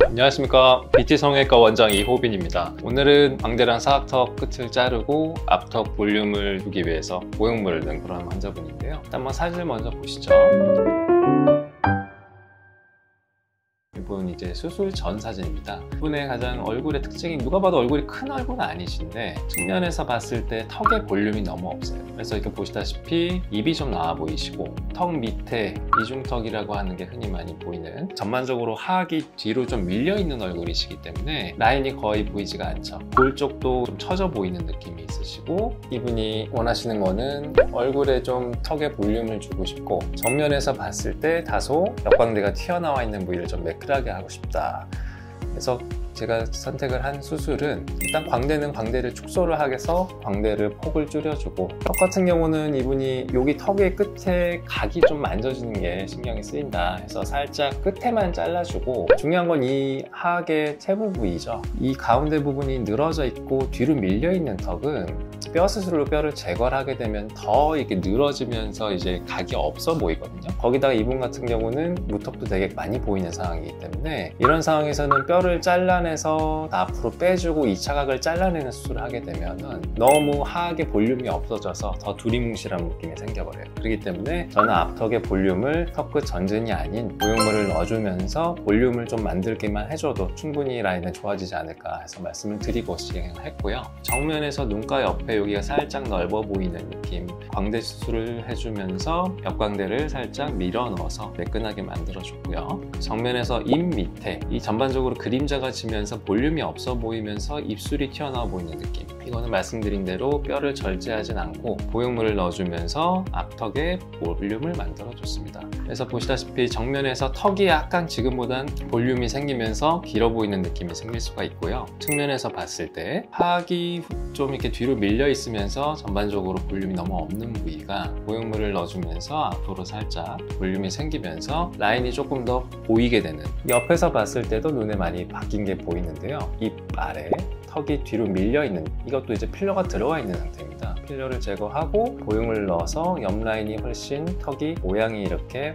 안녕하십니까, BT 성형외과 원장 이호빈입니다. 오늘은 광대랑 사각턱 끝을 자르고 앞턱 볼륨을 주기 위해서 보형물을 넣은 그런 환자분인데요. 일단 한번 사진을 먼저 보시죠. 이분 이제 수술 전 사진입니다. 이분의 가장 얼굴의 특징이, 누가 봐도 얼굴이 큰 얼굴은 아니신데 측면에서 봤을 때 턱의 볼륨이 너무 없어요. 그래서 이렇게 보시다시피 입이 좀 나와 보이시고, 턱 밑에 이중턱이라고 하는 게 흔히 많이 보이는, 전반적으로 하악이 뒤로 좀 밀려 있는 얼굴이시기 때문에 라인이 거의 보이지가 않죠. 볼 쪽도 좀 처져 보이는 느낌이 있으시고, 이분이 원하시는 거는 얼굴에 좀 턱의 볼륨을 주고 싶고, 정면에서 봤을 때 다소 역광대가 튀어나와 있는 부위를 좀 매끈하게 하고 싶다. 그래서 제가 선택을 한 수술은, 일단 광대는 광대를 축소를 하게서 광대를 폭을 줄여주고, 턱 같은 경우는 이분이 여기 턱의 끝에 각이 좀 만져지는 게 신경이 쓰인다 해서 살짝 끝에만 잘라주고, 중요한 건 이 하악의 태부 부위죠. 이 가운데 부분이 늘어져 있고 뒤로 밀려 있는 턱은 뼈 수술로 뼈를 제거를 하게 되면 더 이렇게 늘어지면서 이제 각이 없어 보이거든요. 거기다가 이분 같은 경우는 무턱도 되게 많이 보이는 상황이기 때문에, 이런 상황에서는 뼈를 잘라내서 앞으로 빼주고 2차 각을 잘라내는 수술을 하게 되면은 너무 하악의 볼륨이 없어져서 더 두리뭉실한 느낌이 생겨버려요. 그렇기 때문에 저는 앞턱의 볼륨을 턱끝 전진이 아닌 보형물을 넣어주면서 볼륨을 좀 만들기만 해줘도 충분히 라인은 좋아지지 않을까 해서 말씀을 드리고 진행을 했고요. 정면에서 눈가 옆에 여기가 살짝 넓어 보이는 느낌, 광대 수술을 해주면서 역광대를 살짝 밀어 넣어서 매끈하게 만들어줬고요. 정면에서 입 밑에, 이 전반적으로 그림자가 지면서 볼륨이 없어 보이면서 입술이 튀어나와 보이는 느낌, 이거는 말씀드린 대로 뼈를 절제하진 않고 보형물을 넣어주면서 앞턱에 볼륨을 만들어줬습니다. 그래서 보시다시피 정면에서 턱이 약간 지금보단 볼륨이 생기면서 길어 보이는 느낌이 생길 수가 있고요. 측면에서 봤을 때 하악이 좀 이렇게 뒤로 밀려 있으면서 전반적으로 볼륨이 너무 없는 부위가 보형물을 넣어주면서 앞으로 살짝 볼륨이 생기면서 라인이 조금 더 보이게 되는, 옆에서 봤을 때도 눈에 많이 바뀐 게 보이는데요. 입 아래 턱이 뒤로 밀려 있는, 이것도 이제 필러가 들어가 있는 상태입니다. 필러를 제거하고 보형물을 넣어서 옆 라인이 훨씬, 턱이 모양이 이렇게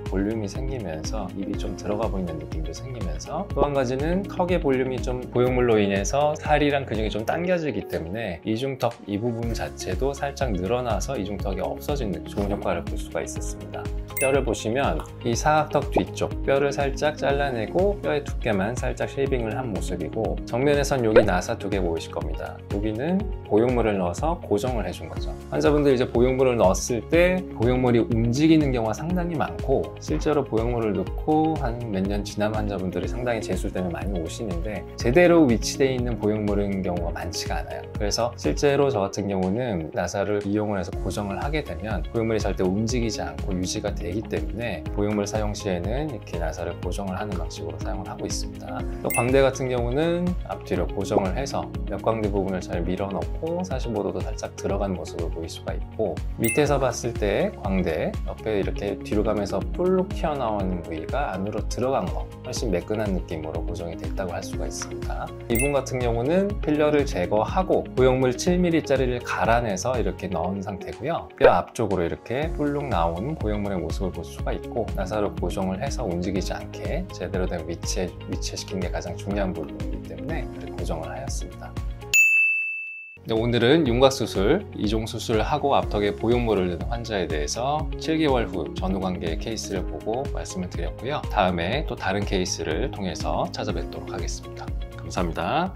볼륨이 생기면서 입이 좀 들어가 보이는 느낌도 생기면서, 또 한 가지는 턱의 볼륨이 좀 보형물로 인해서 살이랑 근육이 좀 당겨지기 때문에 이중턱 이 부분 자체도 살짝 늘어나서 이중턱이 없어지는 좋은 효과를 볼 수가 있었습니다. 뼈를 보시면 이 사각턱 뒤쪽 뼈를 살짝 잘라내고 뼈의 두께만 살짝 쉐이빙을 한 모습이고, 정면에선 여기 나사 두 개 보이실 겁니다. 여기는 보형물을 넣어서 고정을 해준 거죠. 환자분들 이제 보형물을 넣었을 때 보형물이 움직이는 경우가 상당히 많고, 실제로 보형물을 넣고 한 몇 년 지난 환자분들이 상당히 재술 때문에 많이 오시는데, 제대로 위치되어 있는 보형물인 경우가 많지가 않아요. 그래서 실제로 저 같은 경우는 나사를 이용을 해서 고정을 하게 되면 보형물이 절대 움직이지 않고 유지가 되기 때문에 보형물 사용 시에는 이렇게 나사를 고정을 하는 방식으로 사용을 하고 있습니다. 또 광대 같은 경우는 앞뒤로 고정을 해서 역광대 부분을 잘 밀어넣고 45도도 살짝 들어간 모습을 보일 수가 있고, 밑에서 봤을 때 광대 옆에 이렇게 뒤로 가면서 볼록 튀어나오는 부위가 안으로 들어간 거, 훨씬 매끈한 느낌으로 고정이 됐다고 할 수가 있습니다. 이분 같은 경우는 필러를 제거하고 보형물 7mm짜리를 갈아내서 이렇게 넣은 상태고요. 뼈 앞쪽으로 이렇게 볼록 나온 보형물의 모습을 볼 수가 있고, 나사로 고정을 해서 움직이지 않게 제대로 된 위치시킨 게 가장 중요한 부분이기 때문에 그렇게 고정을 하였습니다. 오늘은 윤곽수술, 이종수술을 하고 앞턱에 보형물을 넣은 환자에 대해서 7개월 후 전후관계 케이스를 보고 말씀을 드렸고요. 다음에 또 다른 케이스를 통해서 찾아뵙도록 하겠습니다. 감사합니다.